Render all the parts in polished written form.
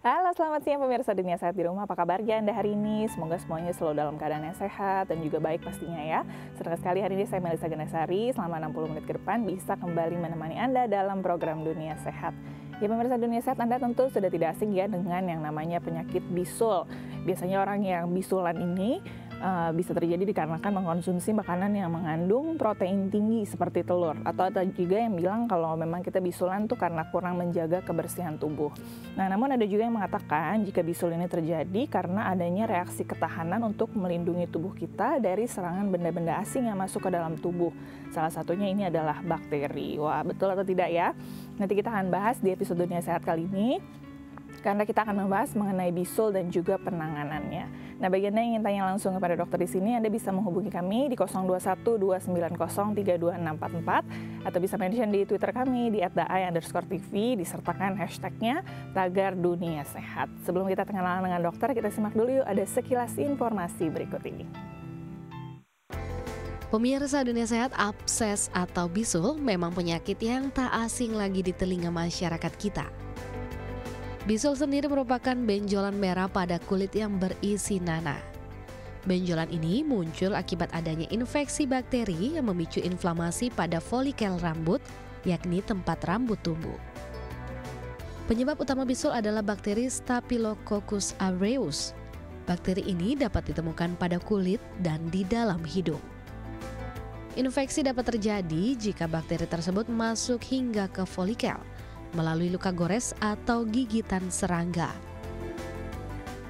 Halo, selamat siang pemirsa Dunia Sehat di Rumah. Apa kabarnya Anda hari ini? Semoga semuanya selalu dalam keadaan yang sehat dan juga baik pastinya ya. Senang sekali hari ini saya Melisa Ganasari selama 60 menit ke depan bisa kembali menemani Anda dalam program Dunia Sehat. Ya pemirsa Dunia Sehat, Anda tentu sudah tidak asing ya dengan yang namanya penyakit bisul. Biasanya orang yang bisulan ini bisa terjadi dikarenakan mengkonsumsi makanan yang mengandung protein tinggi seperti telur. Atau ada juga yang bilang kalau memang kita bisulan tuh karena kurang menjaga kebersihan tubuh. Nah, namun ada juga yang mengatakan jika bisul ini terjadi karena adanya reaksi ketahanan untuk melindungi tubuh kita dari serangan benda-benda asing yang masuk ke dalam tubuh. Salah satunya ini adalah bakteri. Wah, betul atau tidak ya? Nanti kita akan bahas di episode Dunia Sehat kali ini, karena kita akan membahas mengenai bisul dan juga penanganannya. Nah, bagi Anda yang ingin tanya langsung kepada dokter di sini, Anda bisa menghubungi kami di 0212903244 atau bisa mention di Twitter kami di @daai_tv disertakan hashtagnya tagar Dunia Sehat. Sebelum kita kenalan dengan dokter, kita simak dulu yuk ada sekilas informasi berikut ini. Pemirsa Dunia Sehat, abses atau bisul memang penyakit yang tak asing lagi di telinga masyarakat kita. Bisul sendiri merupakan benjolan merah pada kulit yang berisi nanah. Benjolan ini muncul akibat adanya infeksi bakteri yang memicu inflamasi pada folikel rambut, yakni tempat rambut tumbuh. Penyebab utama bisul adalah bakteri Staphylococcus aureus. Bakteri ini dapat ditemukan pada kulit dan di dalam hidung. Infeksi dapat terjadi jika bakteri tersebut masuk hingga ke folikel melalui luka gores atau gigitan serangga.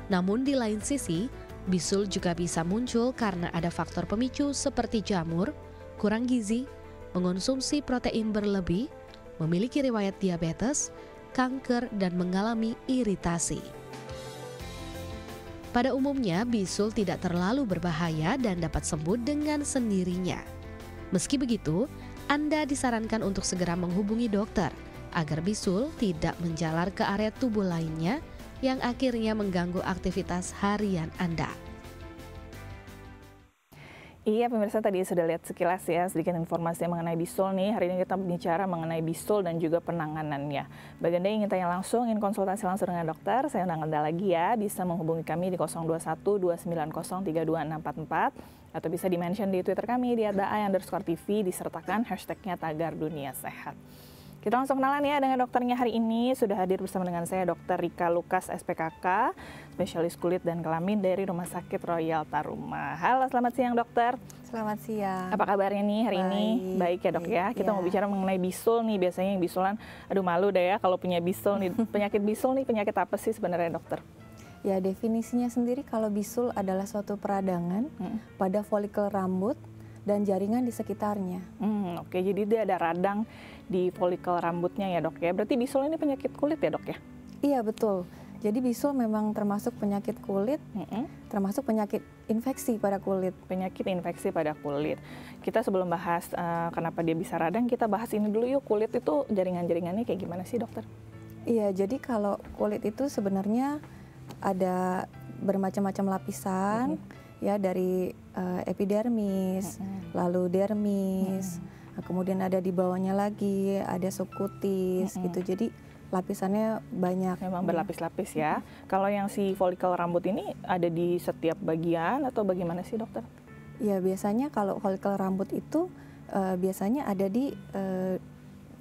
Namun di lain sisi, bisul juga bisa muncul karena ada faktor pemicu seperti jamur, kurang gizi, mengonsumsi protein berlebih, memiliki riwayat diabetes, kanker, dan mengalami iritasi. Pada umumnya, bisul tidak terlalu berbahaya dan dapat sembuh dengan sendirinya. Meski begitu, Anda disarankan untuk segera menghubungi dokter agar bisul tidak menjalar ke area tubuh lainnya yang akhirnya mengganggu aktivitas harian Anda. Iya pemirsa, tadi sudah lihat sekilas ya sedikit informasi mengenai bisul nih. Hari ini kita bicara mengenai bisul dan juga penanganannya. Bagi Anda yang ingin tanya langsung, ingin konsultasi langsung dengan dokter, saya undang Anda lagi ya. Bisa menghubungi kami di 0212903244 atau bisa di-mention di Twitter kami di @daai_tv disertakan hashtagnya tagar Dunia Sehat. Kita langsung kenalan ya dengan dokternya hari ini. Sudah hadir bersama dengan saya Dr. Rika Lukas SPKK, spesialis kulit dan kelamin dari Rumah Sakit Royal Taruma. Halo, selamat siang dokter. Selamat siang. Apa kabarnya nih hari ini? Baik ya dok ya. Kita mau bicara mengenai bisul nih. Biasanya yang bisulan, aduh malu deh ya kalau punya bisul nih. Penyakit bisul nih penyakit apa sih sebenarnya dokter? Ya, definisinya sendiri kalau bisul adalah suatu peradangan pada folikel rambut dan jaringan di sekitarnya. Oke, jadi dia ada radang di folikel rambutnya ya dok ya. Berarti bisul ini penyakit kulit ya dok ya? Iya betul. Jadi bisul memang termasuk penyakit kulit, termasuk penyakit infeksi pada kulit. Penyakit infeksi pada kulit. Kita sebelum bahas kenapa dia bisa radang, kita bahas ini dulu yuk. Kulit itu jaringan-jaringannya kayak gimana sih dokter? Iya, jadi kalau kulit itu sebenarnya ada bermacam-macam lapisan. Ya, dari epidermis, lalu dermis, kemudian ada di bawahnya lagi, ada subkutis gitu. Jadi lapisannya banyak. Memang berlapis-lapis ya. Kalau yang si folikel rambut ini ada di setiap bagian atau bagaimana sih dokter? Ya, biasanya kalau folikel rambut itu biasanya ada di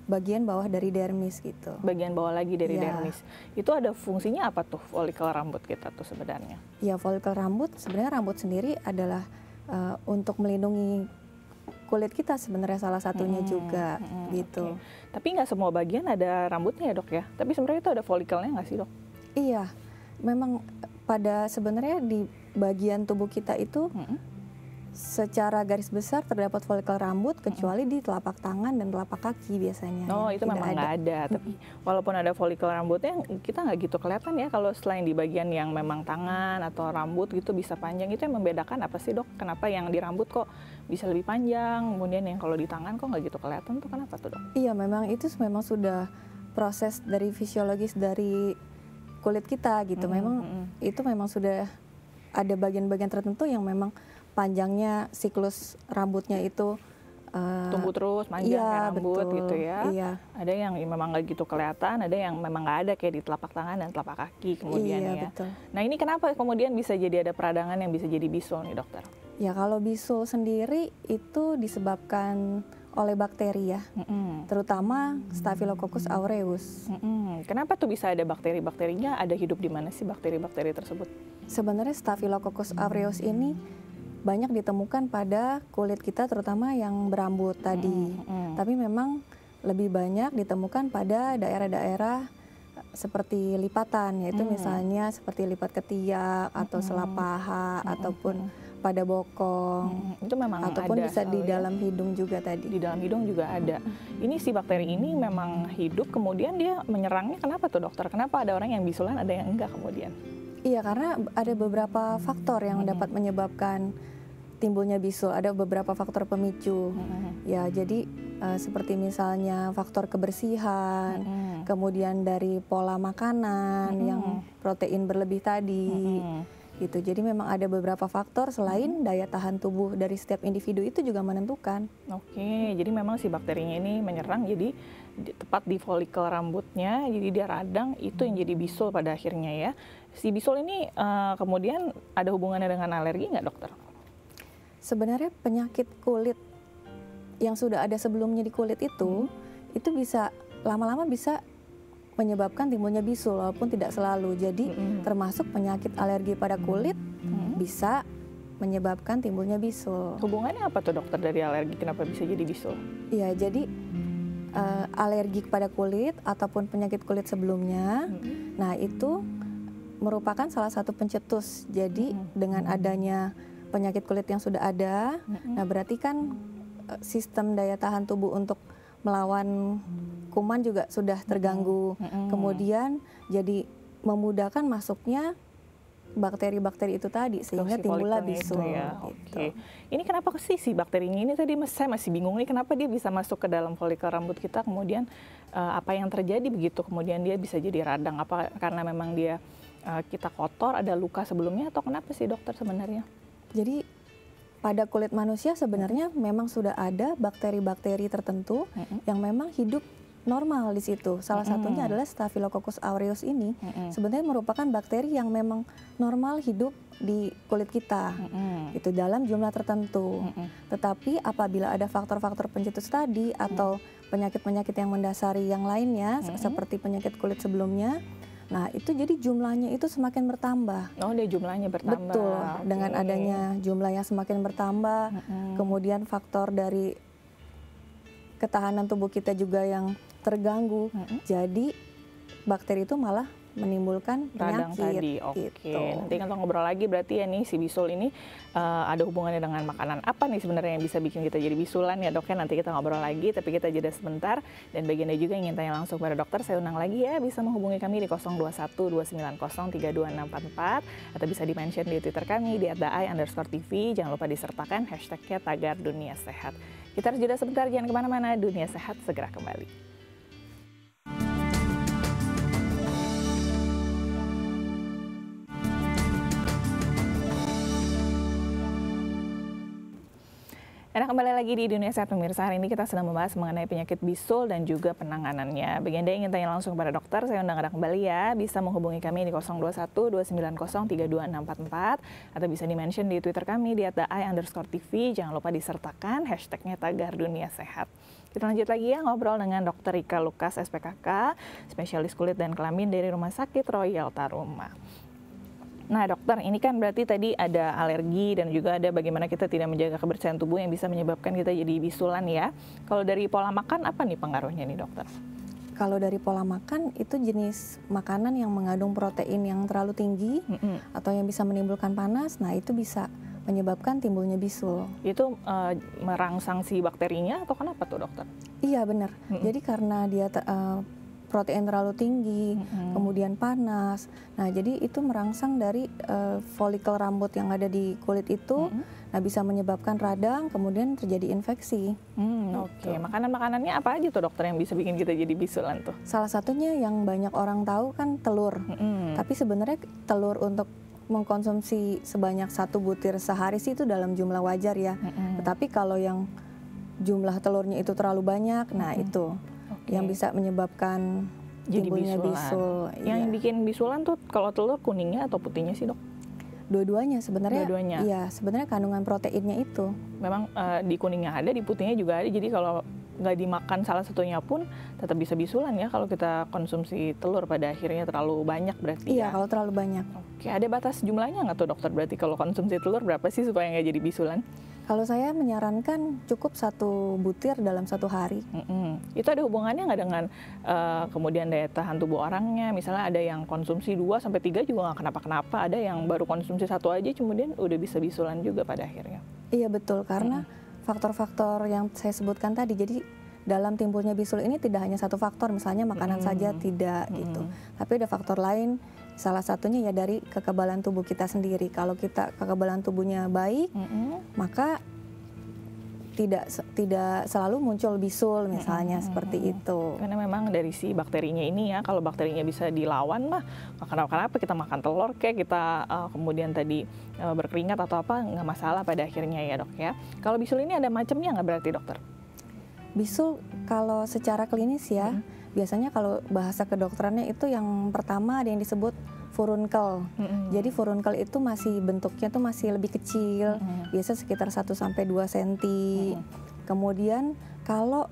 bagian bawah dari dermis gitu. Bagian bawah lagi dari dermis. Itu ada fungsinya apa tuh folikel rambut kita tuh sebenarnya? Ya, folikel rambut sebenarnya rambut sendiri adalah untuk melindungi kulit kita sebenarnya salah satunya juga gitu. Okay. Tapi nggak semua bagian ada rambutnya ya dok ya? Tapi sebenarnya itu ada folikelnya nggak sih dok? Iya, memang pada sebenarnya di bagian tubuh kita itu secara garis besar terdapat folikel rambut kecuali di telapak tangan dan telapak kaki biasanya. Oh, itu memang nggak ada. Tapi walaupun ada folikel rambutnya, kita nggak gitu kelihatan ya kalau selain di bagian yang memang tangan atau rambut gitu bisa panjang. Itu yang membedakan apa sih dok? Kenapa yang di rambut kok bisa lebih panjang, kemudian yang kalau di tangan kok nggak gitu kelihatan tuh kenapa tuh dok? Iya, memang itu memang sudah proses dari fisiologis dari kulit kita gitu. Memang itu memang sudah ada bagian-bagian tertentu yang memang panjangnya siklus rambutnya itu tumbuh terus, panjang iya, kayak rambut betul. gitu ya. Iya. Ada yang memang nggak gitu kelihatan, ada yang memang nggak ada kayak di telapak tangan dan telapak kaki kemudian Iya, ya. betul. Nah ini kenapa kemudian bisa jadi ada peradangan yang bisa jadi bisul nih dokter? Ya kalau bisul sendiri itu disebabkan oleh bakteri ya, terutama Staphylococcus aureus. Kenapa tuh bisa ada bakteri-bakterinya? Ada hidup di mana sih bakteri-bakteri tersebut? Sebenarnya Staphylococcus aureus ini banyak ditemukan pada kulit kita, terutama yang berambut tadi. Tapi memang lebih banyak ditemukan pada daerah-daerah seperti lipatan, yaitu misalnya seperti lipat ketiak atau selap paha ataupun pada bokong. Itu memang ataupun ada bisa di ya? dalam hidung juga tadi. Di dalam hidung juga ada. Ini si bakteri ini memang hidup, kemudian dia menyerangnya kenapa tuh dokter? Kenapa ada orang yang bisulan, ada yang enggak kemudian? Iya, karena ada beberapa faktor yang dapat menyebabkan timbulnya bisul. Ada beberapa faktor pemicu. Ya, jadi seperti misalnya faktor kebersihan, kemudian dari pola makanan yang protein berlebih tadi. Gitu. Jadi memang ada beberapa faktor selain daya tahan tubuh dari setiap individu itu juga menentukan. Oke, jadi memang si bakterinya ini menyerang jadi tepat di folikel rambutnya, jadi dia radang, itu yang jadi bisul pada akhirnya ya. Si bisul ini kemudian ada hubungannya dengan alergi nggak dokter? Sebenarnya penyakit kulit yang sudah ada sebelumnya di kulit itu bisa lama-lama bisa menyebabkan timbulnya bisul walaupun tidak selalu. Jadi termasuk penyakit alergi pada kulit bisa menyebabkan timbulnya bisul. Hubungannya apa tuh dokter dari alergi kenapa bisa jadi bisul? Iya, jadi alergi pada kulit ataupun penyakit kulit sebelumnya, nah itu merupakan salah satu pencetus. Jadi dengan adanya penyakit kulit yang sudah ada, nah berarti kan sistem daya tahan tubuh untuk melawan kuman juga sudah terganggu. Kemudian jadi memudahkan masuknya bakteri-bakteri itu tadi sehingga timbullah bisul. Ya. Gitu. Oke. Ini kenapa sih si bakterinya ini tadi saya masih bingung nih kenapa dia bisa masuk ke dalam folikel rambut kita, kemudian apa yang terjadi begitu kemudian dia bisa jadi radang, apa karena memang dia kita kotor, ada luka sebelumnya atau kenapa sih dokter sebenarnya? Jadi pada kulit manusia sebenarnya memang sudah ada bakteri-bakteri tertentu yang memang hidup normal di situ. Salah satunya adalah Staphylococcus aureus ini. Sebenarnya merupakan bakteri yang memang normal hidup di kulit kita. Itu dalam jumlah tertentu. Tetapi apabila ada faktor-faktor pencetus tadi atau penyakit-penyakit yang mendasari yang lainnya seperti penyakit kulit sebelumnya, nah itu jadi jumlahnya itu semakin bertambah. Oh, dia jumlahnya bertambah. Betul, dengan adanya jumlah yang semakin bertambah, kemudian faktor dari ketahanan tubuh kita juga yang terganggu, jadi bakteri itu malah menimbulkan radang penyakit. tadi. Oke. Gitu. Nanti kita ngobrol lagi berarti ya nih si bisul ini ada hubungannya dengan makanan apa nih sebenarnya yang bisa bikin kita jadi bisulan ya dok ya. Nanti kita ngobrol lagi, tapi kita jeda sebentar. Dan bagi Anda juga yang ingin tanya langsung pada dokter, saya undang lagi ya, bisa menghubungi kami di 0212903244 atau bisa di-mention di Twitter kami di @daai_tv. Jangan lupa disertakan hashtagnya tagar dunia sehat. Kita harus jeda sebentar, jangan kemana-mana. Dunia Sehat segera kembali. Nah, kembali lagi di Dunia Sehat pemirsa. Hari ini kita sedang membahas mengenai penyakit bisul dan juga penanganannya. Bagi Anda yang ingin tanya langsung pada dokter, saya undang Anda kembali ya. Bisa menghubungi kami di 0212903244 atau bisa di-mention di Twitter kami di @daai_tv. Jangan lupa disertakan hashtagnya tagar dunia sehat. Kita lanjut lagi ya ngobrol dengan Dr. Rika Lukas, SPKK, spesialis kulit dan kelamin dari Rumah Sakit Royal Taruma. Nah dokter, ini kan berarti tadi ada alergi dan juga ada bagaimana kita tidak menjaga kebersihan tubuh yang bisa menyebabkan kita jadi bisulan ya. Kalau dari pola makan apa nih pengaruhnya nih dokter? Kalau dari pola makan itu jenis makanan yang mengandung protein yang terlalu tinggi atau yang bisa menimbulkan panas, nah itu bisa menyebabkan timbulnya bisul. Itu merangsang si bakterinya atau kenapa tuh dokter? Iya benar. Jadi karena dia protein terlalu tinggi, kemudian panas. Nah, jadi itu merangsang dari folikel rambut yang ada di kulit itu, nah bisa menyebabkan radang, kemudian terjadi infeksi. Oke. Makanan-makanannya apa aja tuh dokter yang bisa bikin kita jadi bisulan tuh? Salah satunya yang banyak orang tahu kan telur. Tapi sebenarnya telur untuk mengkonsumsi sebanyak 1 butir sehari sih itu dalam jumlah wajar ya. Tetapi kalau yang jumlah telurnya itu terlalu banyak, nah itu yang bisa menyebabkan jadi timbulnya bisulan. bisul. Yang Iya. bikin bisulan tuh kalau telur kuningnya atau putihnya sih, Dok? Dua-duanya sebenarnya. Dua-duanya. Iya, sebenarnya kandungan proteinnya itu. Memang di kuningnya ada, di putihnya juga ada. Jadi kalau nggak dimakan salah satunya pun tetap bisa bisulan ya kalau kita konsumsi telur pada akhirnya terlalu banyak berarti Iya, ya. kalau terlalu banyak. Oke, ada batas jumlahnya nggak tuh dokter? Berarti kalau konsumsi telur berapa sih supaya nggak jadi bisulan? Kalau saya menyarankan cukup 1 butir dalam 1 hari. Itu ada hubungannya nggak dengan kemudian daya tahan tubuh orangnya? Misalnya ada yang konsumsi 2-3 juga nggak kenapa-kenapa, ada yang baru konsumsi 1 aja kemudian udah bisa bisulan juga pada akhirnya. Iya betul, karena faktor-faktor yang saya sebutkan tadi. Jadi dalam timbulnya bisul ini tidak hanya 1 faktor, misalnya makanan saja tidak gitu. Tapi ada faktor lain, salah satunya ya dari kekebalan tubuh kita sendiri. Kalau kita kekebalan tubuhnya baik, maka tidak selalu muncul bisul misalnya seperti itu. Karena memang dari si bakterinya ini ya, kalau bakterinya bisa dilawan mah nggak kenapa-kenapa, kita makan telur kayak kita kemudian tadi berkeringat atau apa nggak masalah pada akhirnya ya, Dok ya. Kalau bisul ini ada macamnya nggak berarti, dokter? Bisul kalau secara klinis ya, biasanya kalau bahasa kedokterannya itu yang pertama ada yang disebut furunkel. Jadi furunkel itu masih bentuknya tuh masih lebih kecil, biasa sekitar 1-2 cm. Kemudian kalau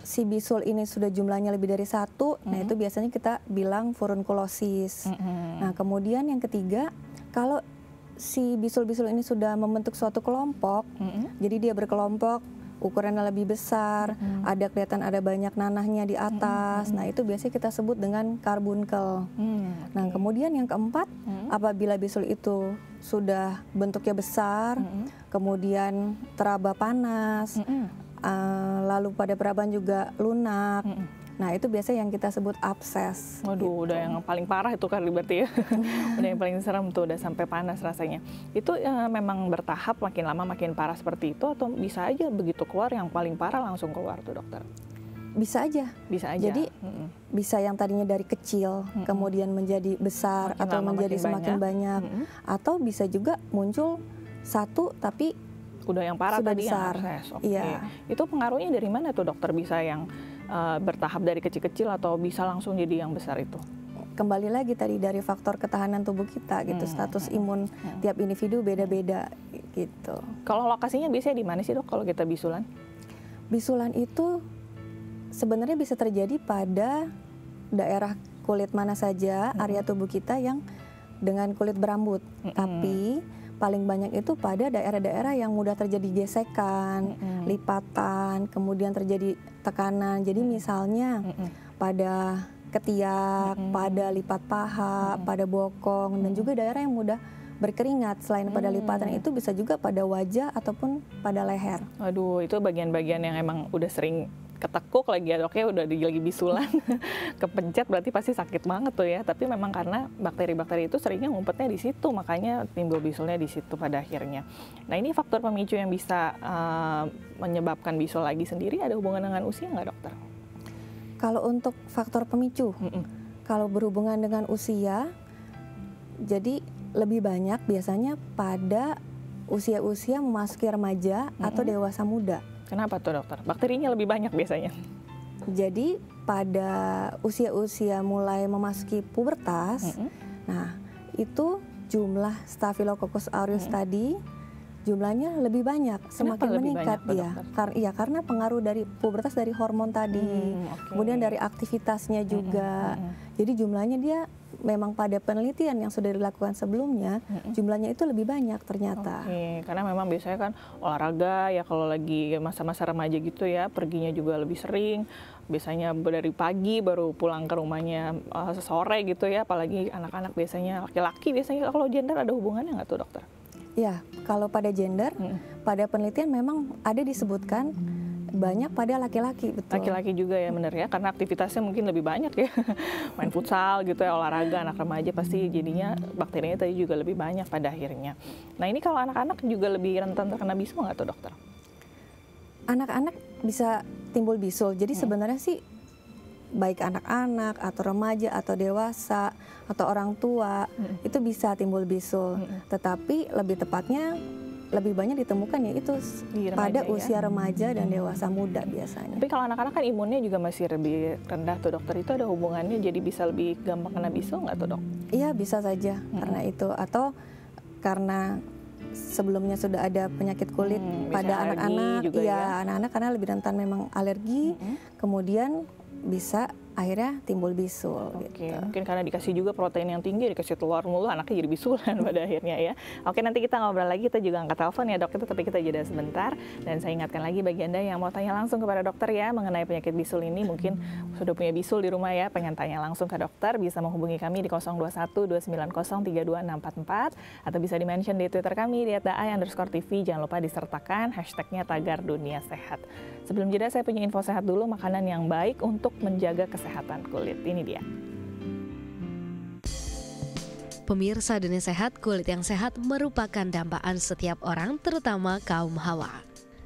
si bisul ini sudah jumlahnya lebih dari 1, nah itu biasanya kita bilang furunkulosis. Nah kemudian yang ketiga, kalau si bisul-bisul ini sudah membentuk suatu kelompok, jadi dia berkelompok, ukurannya lebih besar, kelihatan ada banyak nanahnya di atas. Nah, itu biasanya kita sebut dengan karbunkel. Nah, kemudian yang keempat, apabila bisul itu sudah bentuknya besar, kemudian teraba panas, lalu pada peraban juga lunak. Nah, itu biasanya yang kita sebut abses. Waduh, gitu. Udah yang paling parah itu kan berarti ya. Udah yang paling serem tuh, udah sampai panas rasanya. Itu memang bertahap, makin lama makin parah seperti itu, atau bisa aja begitu keluar yang paling parah langsung keluar tuh, dokter? Bisa aja. Bisa aja. Jadi bisa yang tadinya dari kecil kemudian menjadi besar Makin atau lama menjadi makin semakin banyak, atau bisa juga muncul 1 tapi udah yang parah sudah tadi besar. yang abses. Oke. Iya. Itu pengaruhnya dari mana tuh, dokter? Bisa yang bertahap dari kecil-kecil atau bisa langsung jadi yang besar itu? Kembali lagi tadi dari faktor ketahanan tubuh kita gitu, status imun tiap individu beda-beda gitu. Kalau lokasinya biasanya di mana sih, Dok, kalau kita bisulan? Bisulan itu sebenarnya bisa terjadi pada daerah kulit mana saja, area tubuh kita yang dengan kulit berambut. Tapi paling banyak itu pada daerah-daerah yang mudah terjadi gesekan, lipatan, kemudian terjadi tekanan. Jadi misalnya pada ketiak, pada lipat paha, pada bokong, dan juga daerah yang mudah berkeringat. Selain pada lipatan itu bisa juga pada wajah ataupun pada leher. Waduh, itu bagian-bagian yang emang udah sering ketekuk lagi ya, Dok, ya, udah lagi bisulan, kepencet berarti pasti sakit banget tuh ya. Tapi memang karena bakteri-bakteri itu seringnya ngumpetnya di situ, makanya timbul bisulnya di situ pada akhirnya. Nah, ini faktor pemicu yang bisa menyebabkan bisul lagi sendiri ada hubungan dengan usia nggak, dokter? Kalau untuk faktor pemicu, kalau berhubungan dengan usia, jadi lebih banyak biasanya pada usia-usia memasuki remaja atau dewasa muda. Kenapa tuh, dokter? Bakterinya lebih banyak biasanya. Jadi pada usia-usia mulai memasuki pubertas, nah itu jumlah Staphylococcus aureus tadi jumlahnya lebih banyak, semakin lebih meningkat banyak, dia. dokter? Karena pengaruh dari pubertas dari hormon tadi, kemudian dari aktivitasnya juga. Jadi jumlahnya dia memang pada penelitian yang sudah dilakukan sebelumnya, jumlahnya itu lebih banyak ternyata. Oke, karena memang biasanya kan olahraga ya kalau lagi masa-masa remaja gitu ya, perginya juga lebih sering. Biasanya dari pagi baru pulang ke rumahnya sore gitu ya, apalagi anak-anak biasanya, laki-laki biasanya. Kalau gender ada hubungannya nggak tuh, dokter? Ya, kalau pada gender, pada penelitian memang ada disebutkan banyak pada laki-laki, betul. Laki-laki juga ya, bener ya, karena aktivitasnya mungkin lebih banyak ya. Main futsal gitu ya, olahraga, anak remaja pasti jadinya bakterinya tadi juga lebih banyak pada akhirnya. Nah, ini kalau anak-anak juga lebih rentan terkena bisul nggak tuh, dokter? Anak-anak bisa timbul bisul, jadi sebenarnya sih baik anak-anak atau remaja atau dewasa atau orang tua itu bisa timbul bisul. Tetapi lebih tepatnya lebih banyak ditemukan ya itu Di remaja pada ya? usia remaja dan dewasa muda biasanya. Tapi kalau anak-anak kan imunnya juga masih lebih rendah tuh dokter, itu ada hubungannya jadi bisa lebih gampang kena bisul nggak tuh dok? Iya bisa saja karena itu, atau karena sebelumnya sudah ada penyakit kulit pada misalnya alergi anak-anak, juga iya ya? anak-anak karena lebih rentan memang alergi, kemudian bisa akhirnya timbul bisul. Oke, Gitu. mungkin karena dikasih juga protein yang tinggi, dikasih telur mulu, anaknya jadi bisulan pada akhirnya ya. Oke, nanti kita ngobrol lagi, kita juga angkat telepon ya dok, tapi kita jeda sebentar. Dan saya ingatkan lagi bagi Anda yang mau tanya langsung kepada dokter ya mengenai penyakit bisul ini, mungkin sudah punya bisul di rumah ya, pengen tanya langsung ke dokter, bisa menghubungi kami di 021-290-32644 atau bisa di-mention di Twitter kami di @daai_tv. Jangan lupa disertakan hashtagnya Tagar Dunia Sehat. Sebelum jeda saya punya info sehat dulu, makanan yang baik untuk menjaga kesehatan kulit. Ini dia. Pemirsa Dunia Sehat, kulit yang sehat merupakan dambaan setiap orang, terutama kaum hawa.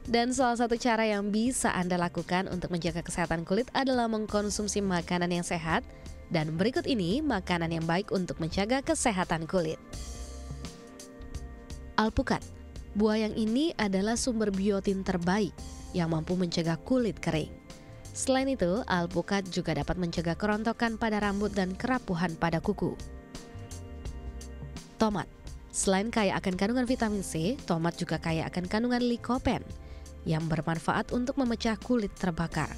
Dan salah satu cara yang bisa Anda lakukan untuk menjaga kesehatan kulit adalah mengkonsumsi makanan yang sehat. Dan berikut ini makanan yang baik untuk menjaga kesehatan kulit. Alpukat. Buah yang ini adalah sumber biotin terbaik yang mampu mencegah kulit kering. Selain itu, alpukat juga dapat mencegah kerontokan pada rambut dan kerapuhan pada kuku. Tomat. Selain kaya akan kandungan vitamin C, tomat juga kaya akan kandungan likopen yang bermanfaat untuk memecah kulit terbakar.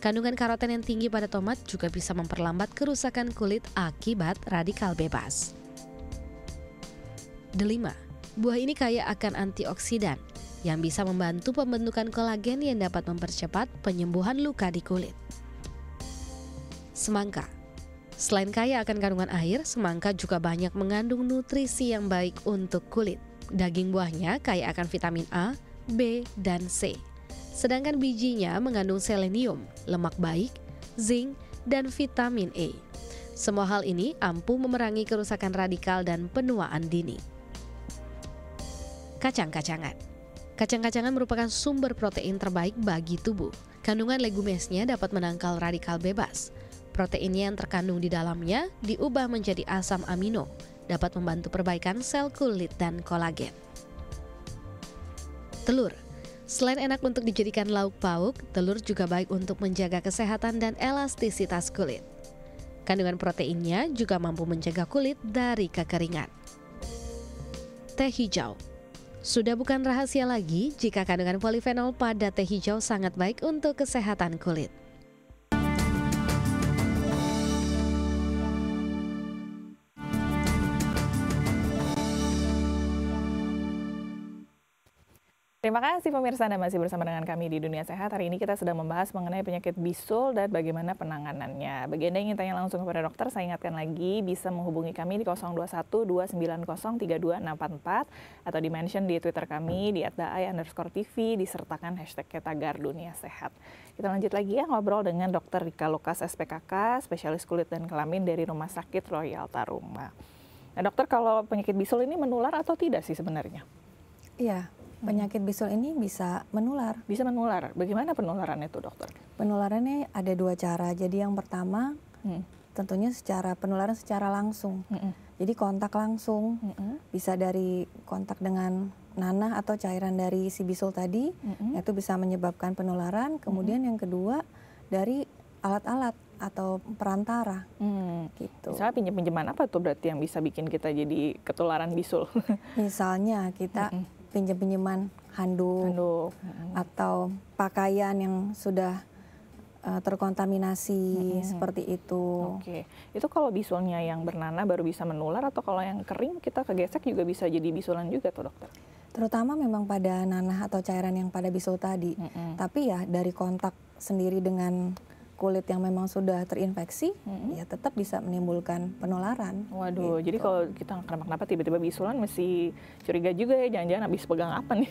Kandungan karoten yang tinggi pada tomat juga bisa memperlambat kerusakan kulit akibat radikal bebas. Delima. Buah ini kaya akan antioksidan yang bisa membantu pembentukan kolagen yang dapat mempercepat penyembuhan luka di kulit. Semangka. Selain kaya akan kandungan air, semangka juga banyak mengandung nutrisi yang baik untuk kulit. Daging buahnya kaya akan vitamin A, B, dan C. Sedangkan bijinya mengandung selenium, lemak baik, zinc, dan vitamin E. Semua hal ini ampuh memerangi kerusakan radikal dan penuaan dini. Kacang-kacangan. Kacang-kacangan merupakan sumber protein terbaik bagi tubuh. Kandungan legumesnya dapat menangkal radikal bebas. Proteinnya yang terkandung di dalamnya diubah menjadi asam amino, dapat membantu perbaikan sel kulit dan kolagen. Telur. Selain enak untuk dijadikan lauk pauk, telur juga baik untuk menjaga kesehatan dan elastisitas kulit. Kandungan proteinnya juga mampu mencegah kulit dari kekeringan. Teh hijau. Sudah bukan rahasia lagi jika kandungan polifenol pada teh hijau sangat baik untuk kesehatan kulit. Terima kasih pemirsa, Anda masih bersama dengan kami di Dunia Sehat. Hari ini kita sedang membahas mengenai penyakit bisul dan bagaimana penanganannya. Bagi Anda yang ingin tanya langsung kepada dokter, saya ingatkan lagi bisa menghubungi kami di 021-290-32644 atau di-mention di Twitter kami di @daai_tv, disertakan hashtagnya Tagar Dunia Sehat. Kita lanjut lagi ya ngobrol dengan Dr. Rika Lukas SPKK, spesialis kulit dan kelamin dari Rumah Sakit Royal Taruma. Nah dokter, kalau penyakit bisul ini menular atau tidak sih sebenarnya? Iya. Penyakit bisul ini bisa menular. Bisa menular. Bagaimana penularannya itu, dokter? Penularannya ada dua cara. Jadi yang pertama tentunya penularan secara langsung. Jadi kontak langsung. Bisa dari kontak dengan nanah atau cairan dari si bisul tadi, itu bisa menyebabkan penularan. Kemudian yang kedua dari alat-alat atau perantara. Gitu. Misalnya pinjam-pinjaman apa tuh berarti yang bisa bikin kita jadi ketularan bisul? Misalnya kita pinjam-pinjaman handuk, atau pakaian yang sudah terkontaminasi seperti itu. Oke, itu kalau bisulnya yang bernanah baru bisa menular, atau kalau yang kering kita kegesek juga bisa jadi bisulan juga tuh dokter? Terutama memang pada nanah atau cairan yang pada bisul tadi. Tapi ya dari kontak sendiri dengan kulit yang memang sudah terinfeksi, ya tetap bisa menimbulkan penularan. Waduh, gitu. jadi kalau kita kenapa-kenapa tiba-tiba bisulan mesti curiga juga ya, jangan-jangan habis pegang apa nih,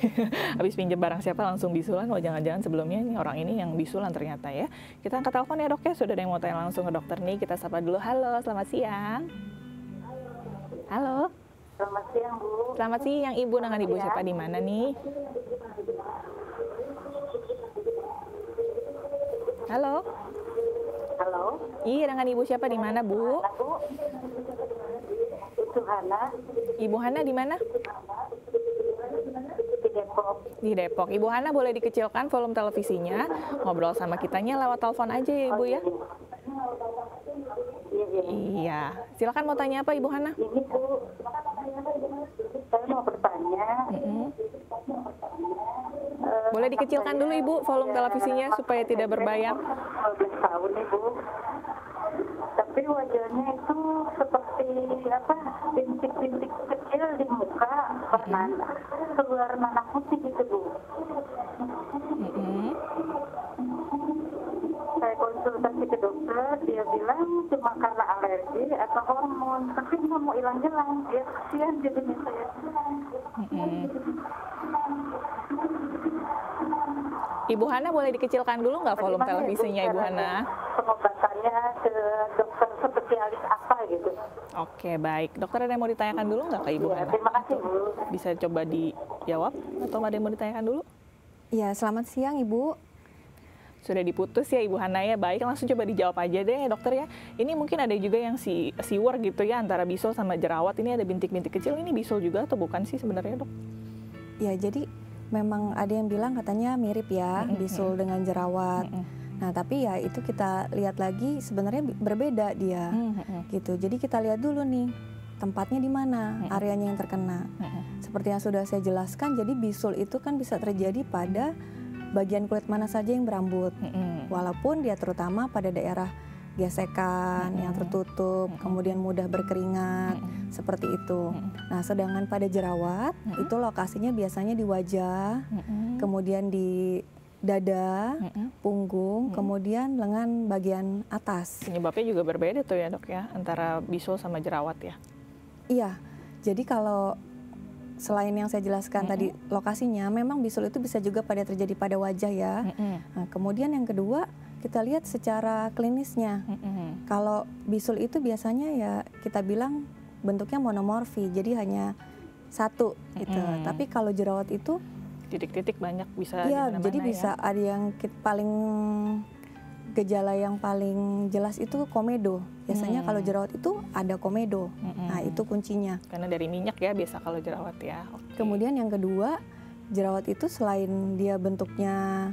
habis pinjam barang siapa langsung bisulan, oh jangan-jangan sebelumnya ini orang ini yang bisulan ternyata ya. Kita angkat telepon ya dok ya, sudah ada yang mau tanya langsung ke dokter nih, kita sapa dulu. Halo, selamat siang. Halo. Selamat siang, Bu. Selamat siang, Ibu. Dengan Ibu siapa di mana nih? Halo. Halo. Iya, dengan Ibu siapa di mana, Bu? Bu. Itu Hana. Ibu Hana di mana? Depok. Di Depok. Ibu Hana boleh dikecilkan volume televisinya, ngobrol sama kitanya lewat telepon aja ya Ibu ya. Iya. Silakan mau tanya apa Ibu Hana? Ini Bu, saya mau bertanya. Boleh dikecilkan dulu Ibu volume televisinya supaya tidak berbayang. 15 tahun nih Bu. Tapi wajahnya itu seperti bintik-bintik kecil di muka, keluar nanah putih gitu Bu. Saya konsultasi ke dokter, dia bilang cuma karena alergi atau hormon, tapi nggak mau hilang-hilang. Ya kasihan jadinya saya. Ibu Hana boleh dikecilkan dulu nggak volume Bagaimana televisinya Ibu Hana? Pengobatannya ke dokter spesialis apa gitu. Oke, baik. Dokter ada yang mau ditanyakan dulu nggak ke Ibu Ya, Hana? terima kasih Bu. Bisa coba dijawab atau ada yang mau ditanyakan dulu? Ya, selamat siang Ibu. Sudah diputus ya Ibu Hana ya. Baik, langsung coba dijawab aja deh dokter ya. Ini mungkin ada juga yang siwar gitu ya antara bisul sama jerawat. Ini ada bintik-bintik kecil. Ini bisul juga atau bukan sih sebenarnya dok? Ya, jadi memang ada yang bilang katanya mirip ya bisul dengan jerawat. Nah, tapi ya itu kita lihat lagi sebenarnya berbeda dia. Gitu. Jadi kita lihat dulu nih tempatnya di mana, areanya yang terkena. Seperti yang sudah saya jelaskan, jadi bisul itu kan bisa terjadi pada bagian kulit mana saja yang berambut. Walaupun dia terutama pada daerah gesekan yang tertutup, kemudian mudah berkeringat, seperti itu. Nah, sedangkan pada jerawat itu lokasinya biasanya di wajah, kemudian di dada, punggung, kemudian lengan bagian atas. Penyebabnya juga berbeda tuh ya dok ya, antara bisul sama jerawat ya? Iya, jadi kalau selain yang saya jelaskan tadi lokasinya, memang bisul itu bisa juga terjadi pada wajah ya. Nah, kemudian yang kedua, kita lihat secara klinisnya. Kalau bisul itu biasanya ya kita bilang bentuknya monomorfi, jadi hanya satu gitu. Tapi kalau jerawat itu titik-titik banyak bisa ya, dimana-mana jadi bisa ya? ada yang paling gejala yang paling jelas itu komedo. Biasanya kalau jerawat itu ada komedo. Nah, itu kuncinya. Karena dari minyak ya biasa kalau jerawat ya. Oke. Kemudian yang kedua, jerawat itu selain dia bentuknya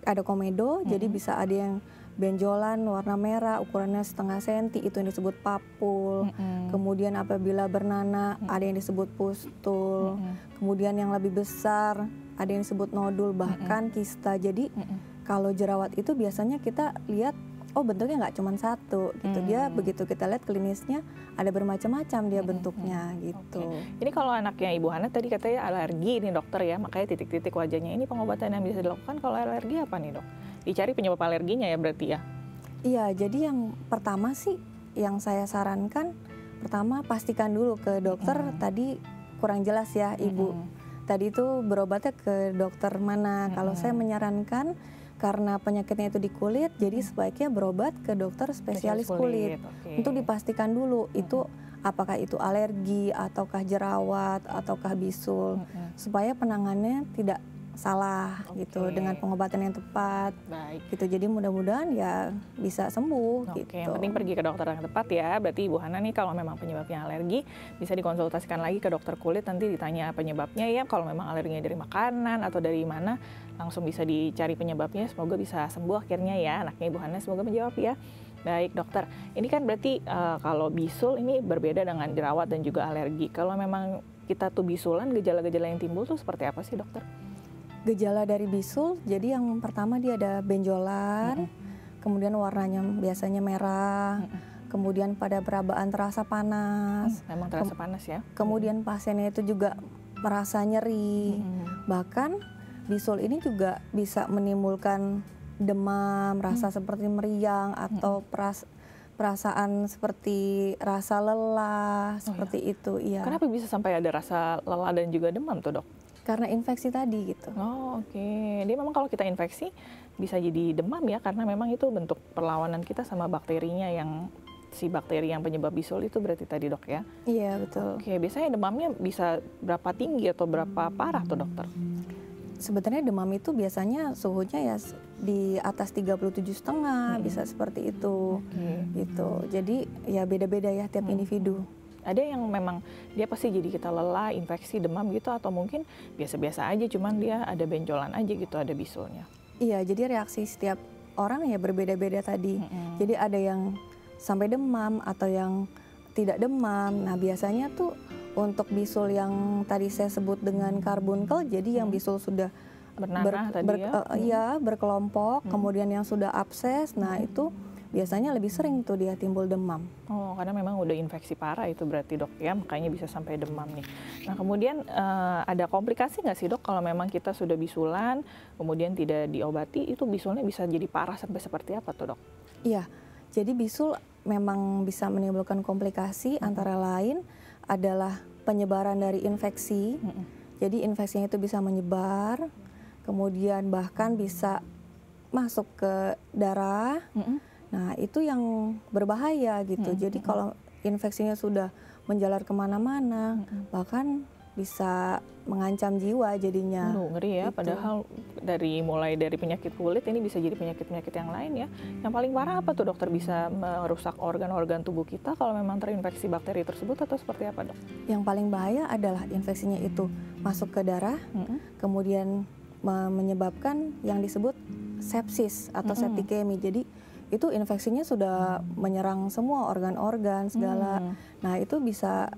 ada komedo, jadi bisa ada yang benjolan warna merah ukurannya 0,5 senti, itu yang disebut papul. Kemudian apabila bernanah ada yang disebut pustul. Kemudian yang lebih besar ada yang disebut nodul, bahkan kista. Jadi kalau jerawat itu biasanya kita lihat, oh bentuknya nggak cuma satu gitu. Dia begitu kita lihat klinisnya ada bermacam-macam dia bentuknya gitu. Ini kalau anaknya Ibu Hana tadi katanya alergi ini dokter ya, makanya titik-titik wajahnya. Ini pengobatan yang bisa dilakukan kalau alergi apa nih dok? Dicari penyebab alerginya ya berarti ya? Iya, jadi yang pertama sih yang saya sarankan, pertama pastikan dulu ke dokter. Tadi kurang jelas ya Ibu. Tadi itu berobatnya ke dokter mana? Kalau saya menyarankan karena penyakitnya itu di kulit, jadi sebaiknya berobat ke dokter spesialis kulit. Untuk dipastikan dulu itu apakah itu alergi, ataukah jerawat, ataukah bisul, supaya penanganannya tidak salah gitu, dengan pengobatan yang tepat. Gitu. Jadi mudah-mudahan ya bisa sembuh gitu. Yang penting pergi ke dokter yang tepat ya. Berarti Ibu Hana nih kalau memang penyebabnya alergi bisa dikonsultasikan lagi ke dokter kulit, nanti ditanya penyebabnya ya. Kalau memang alerginya dari makanan atau dari mana, langsung bisa dicari penyebabnya. Semoga bisa sembuh akhirnya ya anaknya Ibu Hana, semoga menjawab ya. Baik dokter, ini kan berarti kalau bisul ini berbeda dengan jerawat dan juga alergi. Kalau memang kita tuh bisulan, gejala-gejala yang timbul tuh seperti apa sih dokter? Gejala dari bisul, jadi yang pertama dia ada benjolan, kemudian warnanya biasanya merah, kemudian pada perabaan terasa panas. Memang terasa panas ya? Kemudian pasiennya itu juga merasa nyeri. Bahkan bisul ini juga bisa menimbulkan demam, rasa seperti meriang, atau perasaan seperti rasa lelah, seperti itu. Iya. Kenapa bisa sampai ada rasa lelah dan juga demam tuh dok? Karena infeksi tadi gitu. Oh oke. Dia memang kalau kita infeksi bisa jadi demam ya, karena memang itu bentuk perlawanan kita sama bakterinya, yang si bakteri yang penyebab bisul itu berarti tadi dok ya? Iya betul. Oke, biasanya demamnya bisa berapa tinggi atau berapa parah tuh dokter? Sebenarnya demam itu biasanya suhunya ya di atas 37,5, bisa seperti itu. Gitu. Jadi ya beda-beda ya tiap individu. Ada yang memang dia pasti jadi kita lelah, infeksi, demam gitu, atau mungkin biasa-biasa aja, cuman dia ada benjolan aja gitu, ada bisulnya. Iya, jadi reaksi setiap orang ya berbeda-beda tadi. Jadi ada yang sampai demam atau yang tidak demam. Nah biasanya tuh untuk bisul yang tadi saya sebut dengan karbunkel, jadi yang bisul sudah Bernanah tadi ya? Iya, berkelompok, kemudian yang sudah abses, nah itu biasanya lebih sering tuh dia timbul demam. Oh, karena memang udah infeksi parah itu berarti dok ya, makanya bisa sampai demam nih. Nah kemudian ada komplikasi nggak sih dok kalau memang kita sudah bisulan, kemudian tidak diobati, itu bisulnya bisa jadi parah sampai seperti apa tuh dok? Iya, jadi bisul memang bisa menimbulkan komplikasi, antara lain adalah penyebaran dari infeksi. Jadi infeksinya itu bisa menyebar, kemudian bahkan bisa masuk ke darah. Nah itu yang berbahaya gitu. Jadi kalau infeksinya sudah menjalar kemana-mana, bahkan bisa mengancam jiwa jadinya. Ngeri ya, padahal mulai dari penyakit kulit ini bisa jadi penyakit-penyakit yang lain ya. Yang paling parah apa tuh dokter, bisa merusak organ-organ tubuh kita kalau memang terinfeksi bakteri tersebut atau seperti apa dok? Yang paling bahaya adalah infeksinya itu masuk ke darah, kemudian menyebabkan yang disebut sepsis atau septikemi. Jadi itu infeksinya sudah menyerang semua organ-organ segala. Nah itu bisa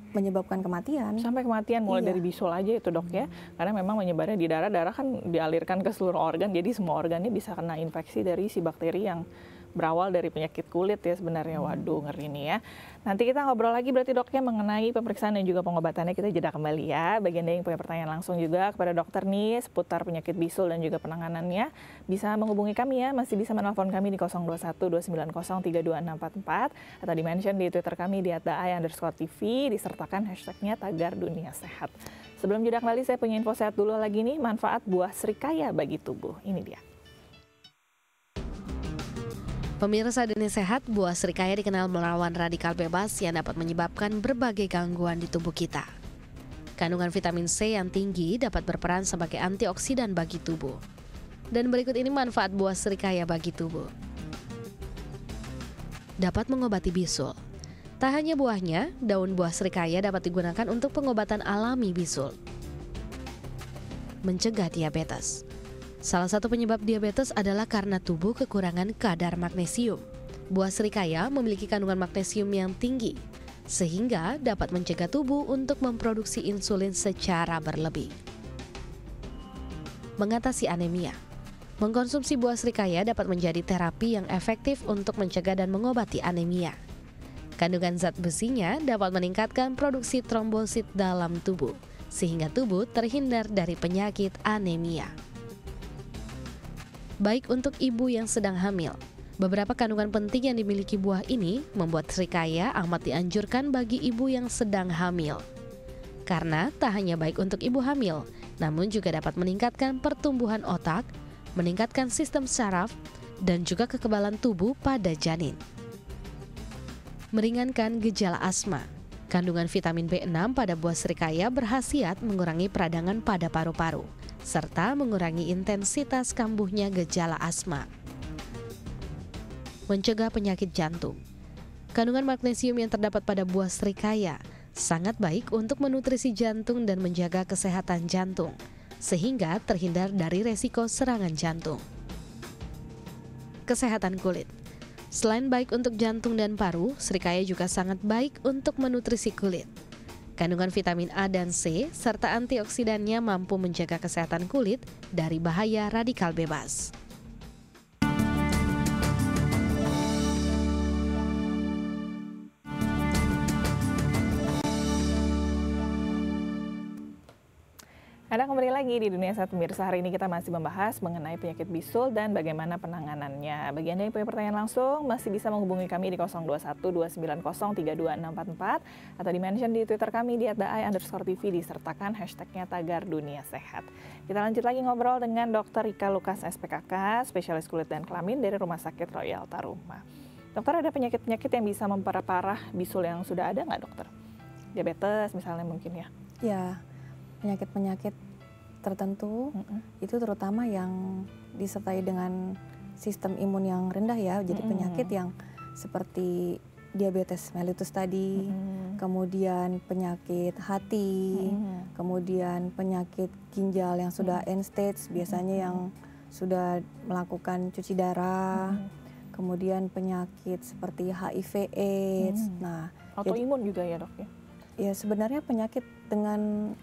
menyebabkan kematian. Sampai kematian mulai dari bisul aja itu dok ya. Karena memang menyebarnya di darah, darah kan dialirkan ke seluruh organ, jadi semua organnya bisa kena infeksi dari si bakteri yang berawal dari penyakit kulit ya sebenarnya. Waduh, ngeri nih ya. Nanti kita ngobrol lagi berarti dok ya mengenai pemeriksaan dan juga pengobatannya. Kita jeda kembali ya. Bagi Anda yang punya pertanyaan langsung juga kepada dokter nih seputar penyakit bisul dan juga penanganannya, bisa menghubungi kami ya. Masih bisa menelpon kami di 021-290-32644 atau di-mention di Twitter kami di @daai_tv, disertakan hashtagnya Tagar Dunia Sehat. Sebelum jeda kembali, saya punya info sehat dulu lagi nih, manfaat buah serikaya bagi tubuh. Ini dia. Pemirsa Dunia Sehat, buah serikaya dikenal melawan radikal bebas yang dapat menyebabkan berbagai gangguan di tubuh kita. Kandungan vitamin C yang tinggi dapat berperan sebagai antioksidan bagi tubuh. Dan berikut ini manfaat buah serikaya bagi tubuh. Dapat mengobati bisul. Tak hanya buahnya, daun buah serikaya dapat digunakan untuk pengobatan alami bisul. Mencegah diabetes. Salah satu penyebab diabetes adalah karena tubuh kekurangan kadar magnesium. Buah serikaya memiliki kandungan magnesium yang tinggi, sehingga dapat mencegah tubuh untuk memproduksi insulin secara berlebih. Mengatasi anemia. Mengkonsumsi buah serikaya dapat menjadi terapi yang efektif untuk mencegah dan mengobati anemia. Kandungan zat besinya dapat meningkatkan produksi trombosit dalam tubuh, sehingga tubuh terhindar dari penyakit anemia. Baik untuk ibu yang sedang hamil. Beberapa kandungan penting yang dimiliki buah ini membuat serikaya amat dianjurkan bagi ibu yang sedang hamil. Karena tak hanya baik untuk ibu hamil, namun juga dapat meningkatkan pertumbuhan otak, meningkatkan sistem saraf, dan juga kekebalan tubuh pada janin. Meringankan gejala asma. Kandungan vitamin B6 pada buah serikaya berkhasiat mengurangi peradangan pada paru-paru, serta mengurangi intensitas kambuhnya gejala asma. Mencegah penyakit jantung. Kandungan magnesium yang terdapat pada buah serikaya sangat baik untuk menutrisi jantung dan menjaga kesehatan jantung, sehingga terhindar dari resiko serangan jantung. Kesehatan kulit. Selain baik untuk jantung dan paru, serikaya juga sangat baik untuk menutrisi kulit. Kandungan vitamin A dan C serta antioksidannya mampu menjaga kesehatan kulit dari bahaya radikal bebas. Anda kembali lagi di Dunia Sehat pemirsa. Hari ini kita masih membahas mengenai penyakit bisul dan bagaimana penanganannya. Bagi Anda yang punya pertanyaan langsung, masih bisa menghubungi kami di 021-290-32644 atau di-mention di Twitter kami di @daai_tv, disertakan hashtagnya Tagar Dunia Sehat. Kita lanjut lagi ngobrol dengan Dr. Rika Lukas SPKK, spesialis kulit dan kelamin dari Rumah Sakit Royal Taruma. Dokter, ada penyakit-penyakit yang bisa memperparah bisul yang sudah ada nggak dokter? Diabetes misalnya mungkin ya? Ya, penyakit-penyakit tertentu itu terutama yang disertai dengan sistem imun yang rendah ya. Jadi penyakit yang seperti diabetes mellitus tadi, kemudian penyakit hati, kemudian penyakit ginjal yang sudah end stage, biasanya yang sudah melakukan cuci darah, kemudian penyakit seperti HIV/AIDS. Nah, autoimun juga ya dok ya? Ya sebenarnya penyakit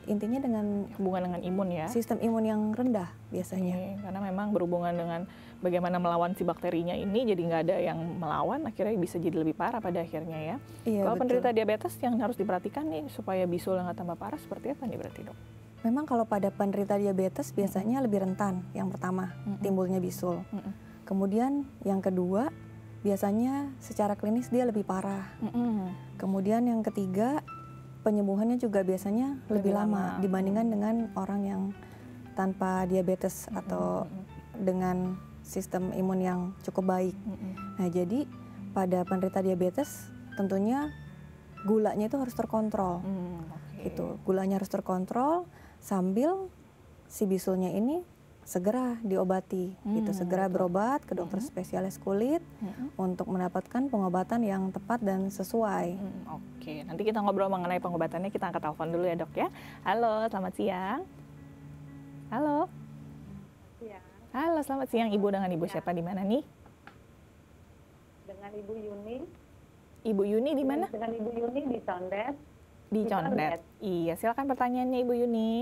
intinya dengan hubungan dengan imun ya, sistem imun yang rendah biasanya. Karena memang berhubungan dengan bagaimana melawan si bakterinya ini, jadi nggak ada yang melawan, akhirnya bisa jadi lebih parah pada akhirnya ya. Kalau penderita diabetes yang harus diperhatikan nih supaya bisul nggak tambah parah seperti apa nih berarti dok? Memang kalau pada penderita diabetes biasanya lebih rentan. Yang pertama timbulnya bisul. Kemudian yang kedua biasanya secara klinis dia lebih parah. Kemudian yang ketiga penyembuhannya juga biasanya lebih lama dibandingkan dengan orang yang tanpa diabetes atau dengan sistem imun yang cukup baik. Nah, jadi pada penderita diabetes tentunya gulanya itu harus terkontrol. Gitu. Gulanya harus terkontrol sambil si bisulnya ini segera diobati, gitu. Segera berobat ke dokter spesialis kulit untuk mendapatkan pengobatan yang tepat dan sesuai. Oke, nanti kita ngobrol mengenai pengobatannya, kita angkat telepon dulu ya dok ya. Halo, selamat siang. Halo. Halo, selamat siang Ibu, dengan Ibu siapa di mana nih? Dengan Ibu Yuni. Ibu Yuni di mana? Dengan Ibu Yuni di Condet. Di Condet. Iya, silakan pertanyaannya Ibu Yuni.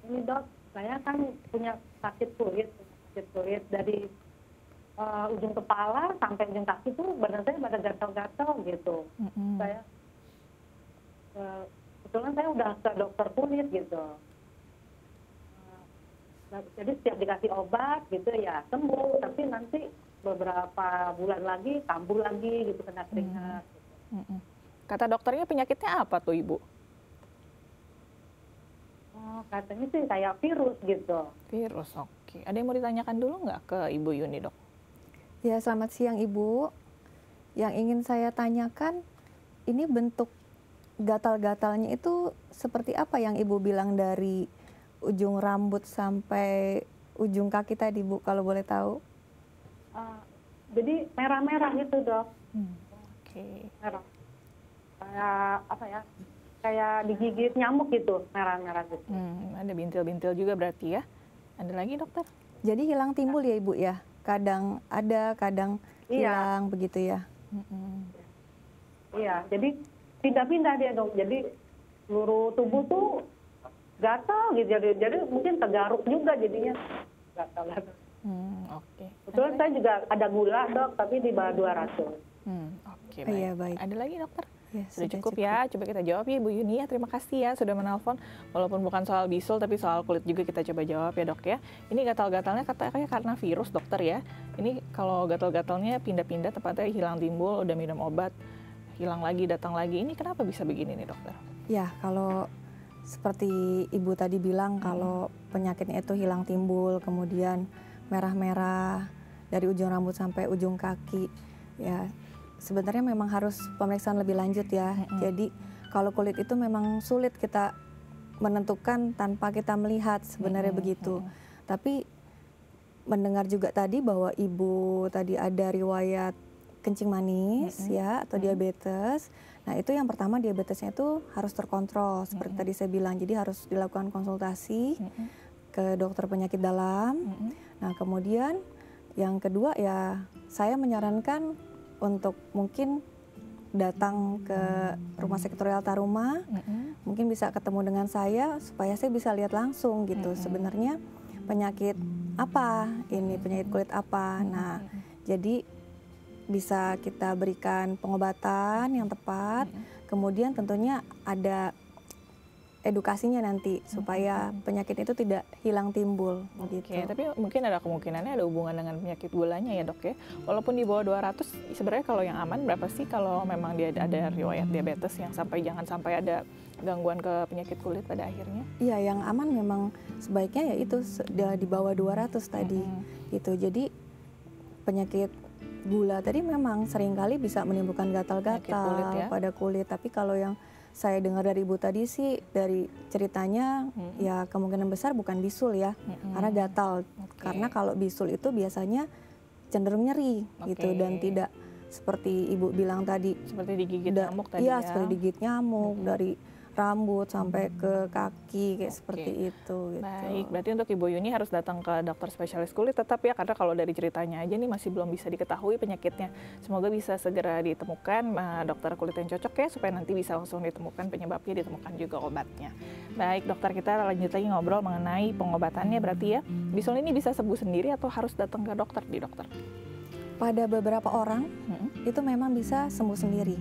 Ini dok, saya kan punya sakit kulit dari ujung kepala sampai ujung kaki tuh badan saya pada gatal-gatal gitu. Saya kebetulan saya udah ke dokter kulit gitu. Jadi setiap dikasih obat gitu ya sembuh, tapi nanti beberapa bulan lagi kambuh lagi gitu, kena keringat. Kata dokternya penyakitnya apa tuh Ibu? Katanya sih kayak virus gitu. Virus, oke. Ada yang mau ditanyakan dulu nggak ke Ibu Yuni dok? Ya, selamat siang Ibu. Yang ingin saya tanyakan, ini bentuk gatal-gatalnya itu seperti apa yang Ibu bilang dari ujung rambut sampai ujung kaki tadi Bu, kalau boleh tahu? Jadi merah-merah gitu dok. Oke. Merah. Kayak apa ya? Kayak digigit nyamuk gitu, merah-merah gitu. Ada bintil-bintil juga berarti ya. Ada lagi dokter? Jadi hilang timbul ya Ibu ya? Kadang ada, kadang hilang begitu ya? Iya, jadi pindah-pindah dia dok. Jadi seluruh tubuh tuh gatal gitu. Jadi mungkin tergaruk juga jadinya. Gatal. Oke. Betul, saya juga ada gula dok, tapi di bawah 200. Oke, baik. Iya, baik. Ada lagi dokter? Ya, sudah cukup ya, coba kita jawab ya Ibu Yuni ya. Terima kasih ya sudah menelpon, walaupun bukan soal bisul tapi soal kulit juga kita coba jawab ya dok ya. Ini gatal-gatalnya katanya karena virus dokter ya. Ini kalau gatal-gatalnya pindah-pindah, tepatnya hilang timbul, udah minum obat, hilang lagi, datang lagi. Ini kenapa bisa begini nih dokter? Ya, kalau seperti Ibu tadi bilang, kalau penyakitnya itu hilang timbul, kemudian merah-merah dari ujung rambut sampai ujung kaki, ya sebenarnya memang harus pemeriksaan lebih lanjut ya. Jadi kalau kulit itu memang sulit kita menentukan tanpa kita melihat sebenarnya begitu. Tapi mendengar juga tadi bahwa Ibu tadi ada riwayat kencing manis ya atau diabetes. Nah, itu yang pertama, diabetesnya itu harus terkontrol seperti tadi saya bilang. Jadi harus dilakukan konsultasi ke dokter penyakit dalam. Nah, kemudian yang kedua ya saya menyarankan untuk mungkin datang ke Rumah Sakit Royal Taruma, mungkin bisa ketemu dengan saya supaya saya bisa lihat langsung gitu sebenarnya penyakit apa, ini penyakit kulit apa. Nah, jadi bisa kita berikan pengobatan yang tepat, kemudian tentunya ada edukasinya nanti supaya penyakit itu tidak hilang timbul. Oke, tapi mungkin ada kemungkinannya ada hubungan dengan penyakit gulanya ya dok ya. Walaupun di bawah 200, sebenarnya kalau yang aman berapa sih kalau memang dia ada riwayat diabetes yang jangan sampai ada gangguan ke penyakit kulit pada akhirnya? Iya, yang aman memang sebaiknya ya itu di bawah 200 tadi. Gitu. Jadi penyakit gula tadi memang seringkali bisa menimbulkan gatal-gatal pada kulit, tapi kalau yang saya dengar dari Ibu tadi sih, dari ceritanya ya kemungkinan besar bukan bisul ya, karena gatal. Karena kalau bisul itu biasanya cenderung nyeri gitu dan tidak seperti Ibu bilang tadi. Seperti digigit nyamuk tadi Iya, ya. seperti digigit nyamuk dari rambut sampai ke kaki kayak seperti itu gitu. Baik, berarti untuk Ibu Yuni harus datang ke dokter spesialis kulit tetap ya, karena kalau dari ceritanya aja nih masih belum bisa diketahui penyakitnya. Semoga bisa segera ditemukan dokter kulit yang cocok ya, supaya nanti bisa langsung ditemukan penyebabnya, ditemukan juga obatnya. Baik dokter, kita lanjut lagi ngobrol mengenai pengobatannya. Berarti ya, bisul ini bisa sembuh sendiri atau harus datang ke dokter di dokter? Pada beberapa orang itu memang bisa sembuh sendiri.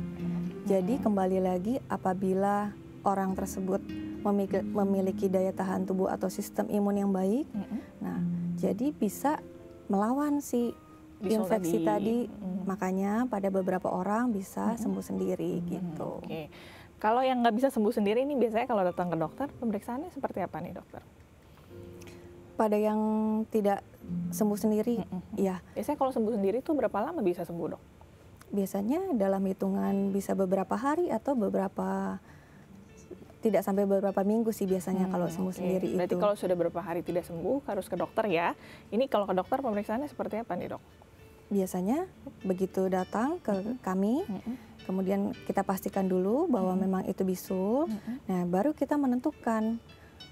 Jadi kembali lagi apabila orang tersebut memiliki daya tahan tubuh atau sistem imun yang baik, nah jadi bisa melawan si infeksi tadi. Makanya pada beberapa orang bisa sembuh sendiri gitu. Oke. Kalau yang nggak bisa sembuh sendiri ini biasanya kalau datang ke dokter, pemeriksaannya seperti apa nih dokter? Pada yang tidak sembuh sendiri, ya. Biasanya kalau sembuh sendiri itu berapa lama bisa sembuh dok? Biasanya dalam hitungan bisa beberapa hari atau tidak sampai beberapa minggu sih biasanya kalau sembuh sendiri. Berarti kalau sudah beberapa hari tidak sembuh harus ke dokter ya. Ini kalau ke dokter pemeriksaannya seperti apa nih dok? Biasanya begitu datang ke kami, kemudian kita pastikan dulu bahwa memang itu bisul. Nah baru kita menentukan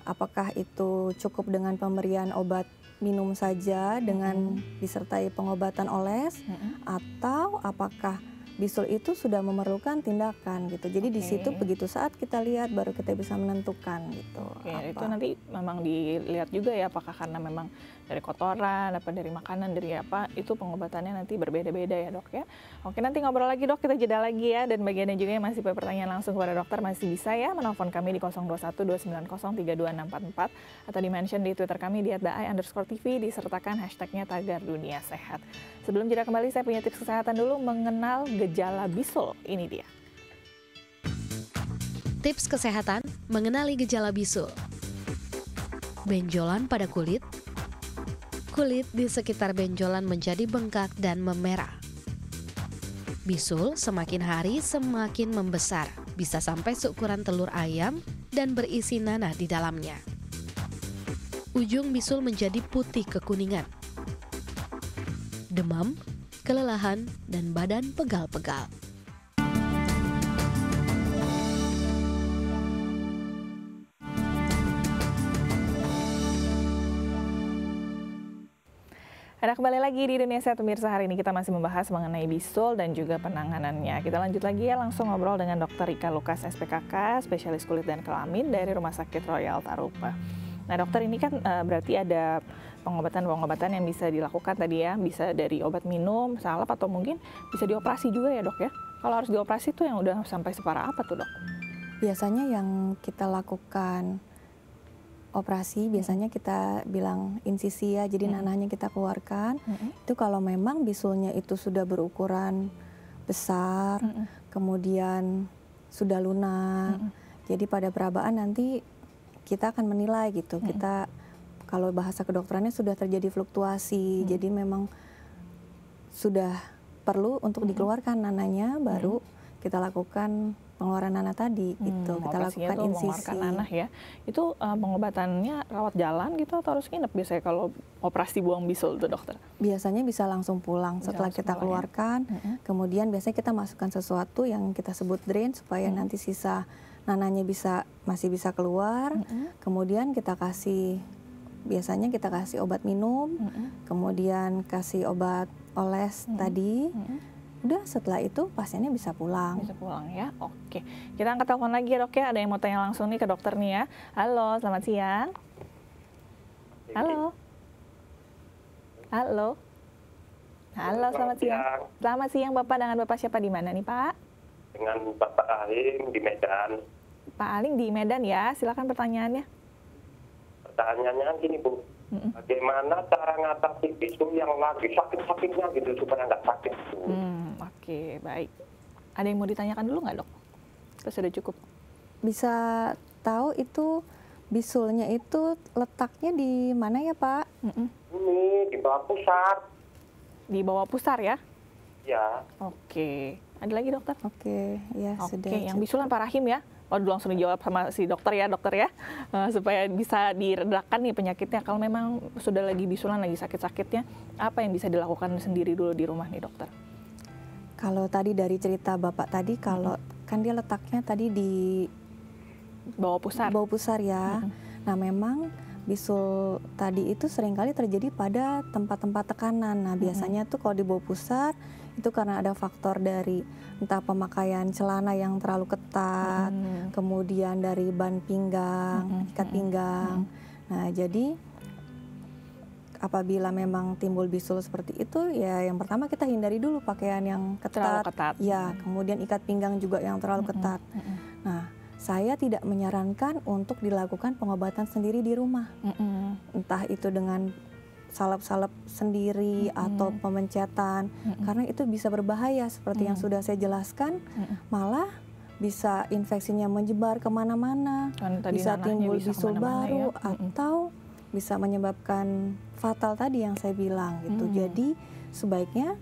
apakah itu cukup dengan pemberian obat minum saja dengan disertai pengobatan oles, atau apakah bisul itu sudah memerlukan tindakan gitu. Jadi di situ begitu saat kita lihat baru kita bisa menentukan gitu. Itu nanti memang dilihat juga ya, apakah karena memang dari kotoran, apa dari makanan, dari apa, itu pengobatannya nanti berbeda-beda ya dok ya. Oke, nanti ngobrol lagi dok, kita jeda lagi ya. Dan bagiannya juga yang masih pertanyaan langsung kepada dokter masih bisa ya menelpon kami di 021-290-32644 atau di-mention di Twitter kami di @ai_tv disertakan hashtagnya Tagar Dunia Sehat. Sebelum jeda kembali, saya punya tips kesehatan dulu mengenal gejala bisul. Ini dia. Tips kesehatan mengenali gejala bisul. Benjolan pada kulit. Kulit di sekitar benjolan menjadi bengkak dan memerah. Bisul semakin hari semakin membesar, bisa sampai seukuran telur ayam dan berisi nanah di dalamnya. Ujung bisul menjadi putih kekuningan. Demam, kelelahan, dan badan pegal-pegal. Ada kembali lagi di Dunia Sehat pemirsa. Hari ini kita masih membahas mengenai bisul dan juga penanganannya. Kita lanjut lagi ya, langsung ngobrol dengan Dr. Rika Lukas SPKK, spesialis kulit dan kelamin dari Rumah Sakit Royal Tarupa. Nah dokter, ini kan berarti ada pengobatan-pengobatan yang bisa dilakukan tadi ya, bisa dari obat minum, salep, atau mungkin bisa dioperasi juga ya dok ya. Kalau harus dioperasi tuh yang udah sampai separah apa tuh dok? Biasanya yang kita lakukan operasi biasanya kita bilang insisi ya, jadi nanahnya kita keluarkan. Itu kalau memang bisulnya itu sudah berukuran besar, kemudian sudah lunak. Jadi pada perabaan nanti kita akan menilai gitu. Kita kalau bahasa kedokterannya sudah terjadi fluktuasi, jadi memang sudah perlu untuk dikeluarkan nanahnya, baru kita lakukan pengeluaran nanah tadi gitu. Kita lakukan insisi. Mengeluarkan nanah ya. Itu pengobatannya rawat jalan gitu atau harus nginep biasanya kalau operasi buang bisul tuh dokter? Biasanya bisa langsung pulang setelah kita keluarkan. Kemudian biasanya kita masukkan sesuatu yang kita sebut drain supaya nanti sisa nanahnya masih bisa keluar. Kemudian kita biasanya kita kasih obat minum, kemudian kasih obat oles tadi. Udah setelah itu pasiennya bisa pulang. Bisa pulang ya, oke. Kita angkat telepon lagi ya dok ya, ada yang mau tanya langsung nih ke dokter nih ya. Halo, selamat siang. Halo. Halo. Halo, selamat siang. Selamat siang Bapak, dengan Bapak siapa di mana nih Pak? Dengan Bapak Aling di Medan. Pak Aling di Medan ya, silakan pertanyaannya. Pertanyaannya kan gini Bu, bagaimana cara ngatasi bisul yang lagi sakit-sakitnya gitu supaya nggak sakit Bu? Oke, baik. Ada yang mau ditanyakan dulu nggak dok? Terus sudah cukup? Bisa tahu itu bisulnya itu letaknya di mana ya Pak? Ini di bawah pusat. Di bawah pusar ya? Ya. Oke. Ada lagi dokter? Oke, ya sudah. Oke, yang bisulan apa rahim ya? Oh, langsung dijawab sama si dokter ya supaya bisa diredakan nih penyakitnya. Kalau memang sudah lagi bisulan, lagi sakit-sakitnya, apa yang bisa dilakukan sendiri dulu di rumah nih dokter? Kalau tadi dari cerita Bapak tadi, kalau kan dia letaknya tadi di Bawah pusar. bawah pusar ya. Nah memang bisul tadi itu seringkali terjadi pada tempat-tempat tekanan. Nah biasanya tuh kalau di bawah pusar itu karena ada faktor dari entah pemakaian celana yang terlalu ketat, kemudian dari ban pinggang, ikat pinggang. Nah jadi apabila memang timbul bisul seperti itu, ya yang pertama kita hindari dulu pakaian yang Terlalu ketat, ketat. ya kemudian ikat pinggang juga yang terlalu ketat. Nah saya tidak menyarankan untuk dilakukan pengobatan sendiri di rumah, entah itu dengan salep-salep sendiri atau pemencetan, karena itu bisa berbahaya seperti yang sudah saya jelaskan, malah bisa infeksinya menyebar kemana-mana, Kan tadi bisa nanahnya timbul bisa bisul kemana-mana baru ya. atau bisa menyebabkan fatal tadi yang saya bilang gitu. Jadi sebaiknya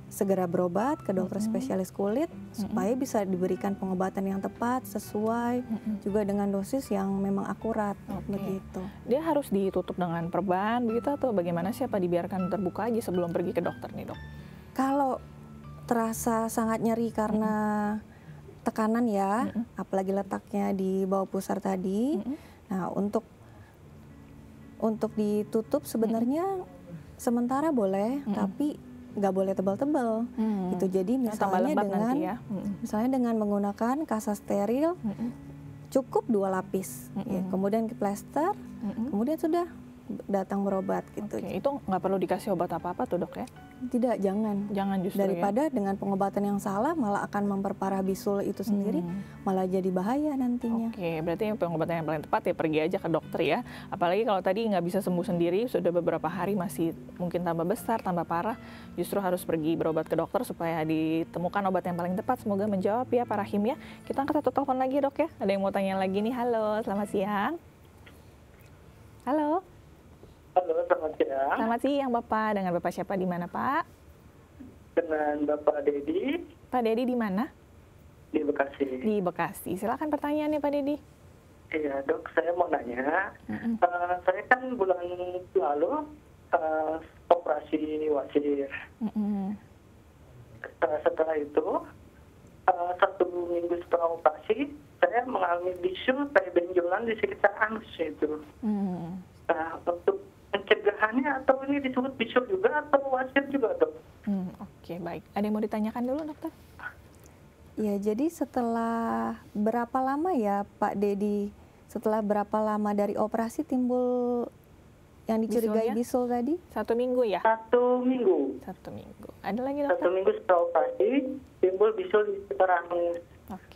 segera berobat ke dokter spesialis kulit supaya bisa diberikan pengobatan yang tepat sesuai juga dengan dosis yang memang akurat begitu. Dia harus ditutup dengan perban begitu atau bagaimana sih, apa dibiarkan terbuka aja sebelum pergi ke dokter nih dok? Kalau terasa sangat nyeri karena tekanan ya, apalagi letaknya di bawah pusar tadi, nah untuk ditutup sebenarnya sementara boleh, tapi nggak boleh tebal-tebal gitu. Jadi misalnya dengan misalnya dengan menggunakan kasa steril cukup 2 lapis, ya, kemudian ke plester, kemudian sudah datang berobat gitu. Oke, itu nggak perlu dikasih obat apa-apa tuh dok ya? Tidak, jangan justru daripada dengan pengobatan yang salah malah akan memperparah bisul itu sendiri, malah jadi bahaya nantinya. Oke, berarti pengobatan yang paling tepat ya pergi aja ke dokter ya. Apalagi kalau tadi nggak bisa sembuh sendiri, sudah beberapa hari masih mungkin tambah besar, tambah parah, justru harus pergi berobat ke dokter supaya ditemukan obat yang paling tepat. Semoga menjawab ya Pak Rahim ya. Kita angkat satu telepon lagi dok ya. Ada yang mau tanya lagi nih. Halo, selamat siang. Halo. Halo, selamat siang. Selamat siang Bapak. Dengan Bapak siapa, di mana Pak? Dengan Bapak Dedi. Pak Dedi di mana? Di Bekasi. Di Bekasi. Silakan pertanyaannya Pak Dedi. Iya dok, saya mau nanya. Saya kan bulan lalu operasi wasir. Setelah itu, 1 minggu setelah operasi, saya mengalami bisul kayak benjolan di sekitar anus itu. Nah, untuk pencegahannya atau ini disebut bisul juga atau wasir juga dok? Oke, baik. Ada yang mau ditanyakan dulu dokter? Ya, jadi setelah berapa lama ya Pak Dedi, setelah berapa lama dari operasi timbul yang dicurigai bisul tadi? 1 minggu ya? 1 minggu. 1 minggu. Ada lagi dokter? 1 minggu setelah operasi timbul bisul di sekitar anus.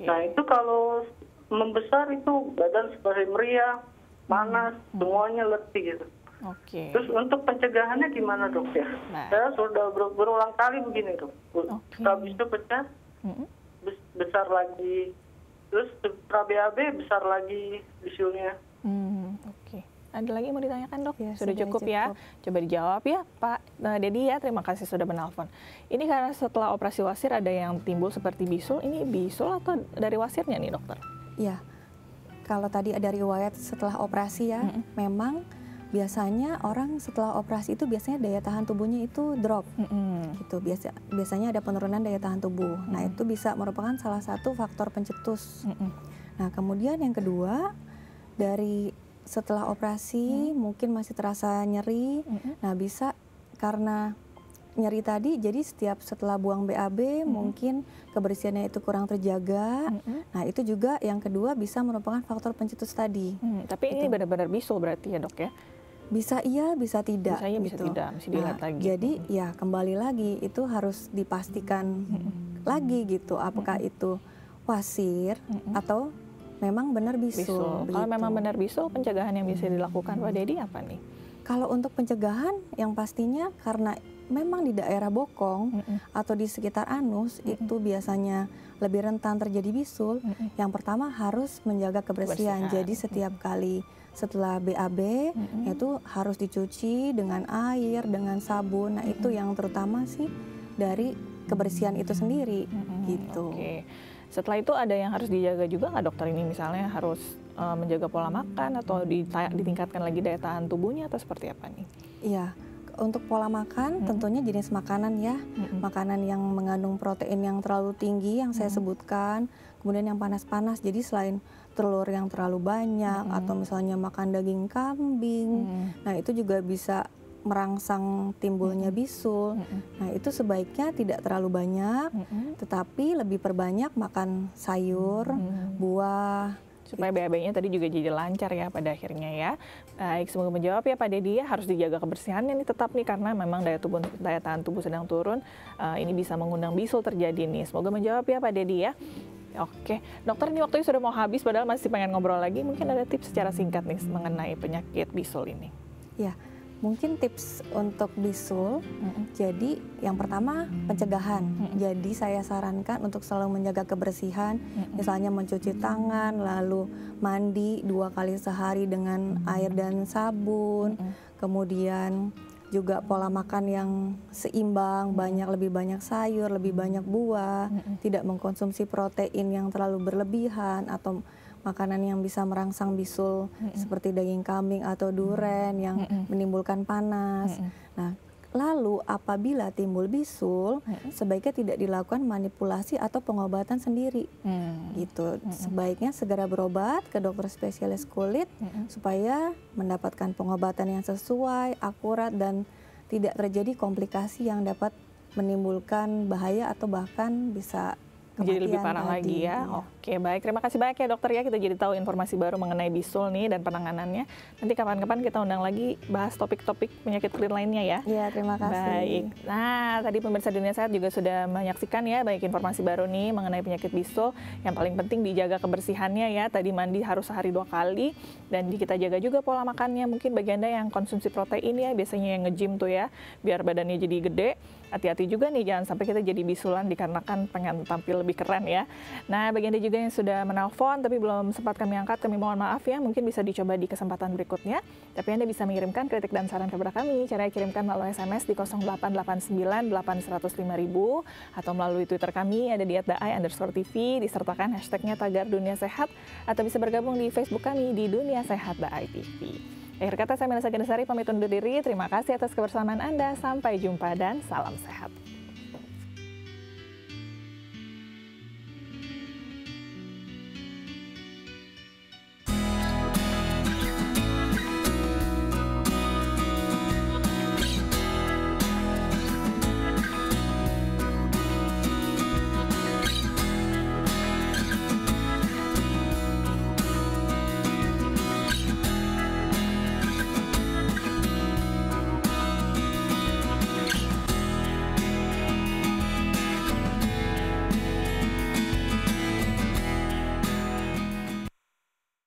Nah itu kalau membesar itu badan seperti meriang, panas, semuanya letih gitu. Terus untuk pencegahannya gimana dok ya? Saya sudah berulang kali begini dok. Habis itu pecah, besar lagi. Terus setelah BAB besar lagi bisulnya. Ada lagi yang mau ditanyakan dok? Ya, sudah cukup ya? Coba dijawab ya Pak Dedi ya. Terima kasih sudah menelpon. Ini karena setelah operasi wasir ada yang timbul seperti bisul. Ini bisul atau dari wasirnya nih dokter? Ya, kalau tadi ada riwayat setelah operasi ya, memang biasanya orang setelah operasi itu biasanya daya tahan tubuhnya itu drop, gitu. Biasanya ada penurunan daya tahan tubuh. Nah itu bisa merupakan salah satu faktor pencetus. Nah kemudian yang kedua, dari setelah operasi mungkin masih terasa nyeri. Nah bisa karena nyeri tadi, jadi setelah buang BAB mungkin kebersihannya itu kurang terjaga. Nah itu juga yang kedua bisa merupakan faktor pencetus tadi. Tapi ini benar-benar bisul berarti ya dok ya? Bisa iya, bisa tidak. Bisa iya, bisa gitu. tidak, mesti dilihat lagi. Jadi ya kembali lagi itu harus dipastikan lagi gitu, apakah itu wasir atau memang benar bisul. Kalau memang benar bisul, pencegahan yang bisa dilakukan Pak Dedi apa nih? Kalau untuk pencegahan yang pastinya karena memang di daerah bokong atau di sekitar anus itu biasanya lebih rentan terjadi bisul. Yang pertama harus menjaga kebersihan. Jadi setiap kali setelah BAB itu harus dicuci dengan air, dengan sabun. Nah itu yang terutama sih dari kebersihan itu sendiri gitu. Setelah itu ada yang harus dijaga juga nggak dokter, ini misalnya harus menjaga pola makan atau ditingkatkan lagi daya tahan tubuhnya atau seperti apa nih? Iya, untuk pola makan tentunya jenis makanan ya, makanan yang mengandung protein yang terlalu tinggi yang saya sebutkan, kemudian yang panas-panas. Jadi selain telur yang terlalu banyak atau misalnya makan daging kambing, nah itu juga bisa merangsang timbulnya bisul. Nah itu sebaiknya tidak terlalu banyak, tetapi lebih perbanyak makan sayur, buah, supaya BAB-nya tadi juga jadi lancar ya pada akhirnya ya. Baik, semoga menjawab ya Pak Dedi ya. Harus dijaga kebersihannya nih tetap nih, karena memang daya tahan tubuh sedang turun. Ini bisa mengundang bisul terjadi nih. Semoga menjawab ya Pak Dedi ya. Oke, dokter, ini waktunya sudah mau habis padahal masih pengen ngobrol lagi. Mungkin ada tips secara singkat nih mengenai penyakit bisul ini. Ya, mungkin tips untuk bisul, jadi yang pertama pencegahan. Jadi saya sarankan untuk selalu menjaga kebersihan, misalnya mencuci tangan, lalu mandi 2 kali sehari dengan air dan sabun, kemudian juga pola makan yang seimbang, lebih banyak sayur, lebih banyak buah, tidak mengkonsumsi protein yang terlalu berlebihan atau makanan yang bisa merangsang bisul seperti daging kambing atau duren yang menimbulkan panas. Nah, lalu apabila timbul bisul, sebaiknya tidak dilakukan manipulasi atau pengobatan sendiri. Gitu. Sebaiknya segera berobat ke dokter spesialis kulit supaya mendapatkan pengobatan yang sesuai, akurat, dan tidak terjadi komplikasi yang dapat menimbulkan bahaya atau bahkan bisa jadi lebih parah lagi ya. Oke, baik. Terima kasih banyak ya dokter ya. Kita jadi tahu informasi baru mengenai bisul nih dan penanganannya. Nanti kapan-kapan kita undang lagi bahas topik-topik penyakit kulit lainnya ya. Iya, terima kasih. Baik. Nah, tadi pemirsa Dunia Sehat juga sudah menyaksikan ya baik informasi baru nih mengenai penyakit bisul. Yang paling penting dijaga kebersihannya ya. Tadi mandi harus sehari 2 kali dan kita jaga juga pola makannya. Mungkin bagi Anda yang konsumsi protein ya, biasanya yang nge-gym tuh ya, biar badannya jadi gede. Hati-hati juga nih, jangan sampai kita jadi bisulan dikarenakan pengen tampil lebih keren ya. Nah, bagi Anda juga yang sudah menelpon tapi belum sempat kami angkat, kami mohon maaf ya. Mungkin bisa dicoba di kesempatan berikutnya. Tapi Anda bisa mengirimkan kritik dan saran kepada kami. Caranya kirimkan melalui SMS di 0889 8105000 atau melalui Twitter kami ada di @daai_tv, disertakan hashtagnya tagar Dunia Sehat, atau bisa bergabung di Facebook kami di Dunia Sehat Daai TV. Akhir kata, saya Melisa Ganesari pamit undur diri. Terima kasih atas kebersamaan Anda. Sampai jumpa dan salam sehat.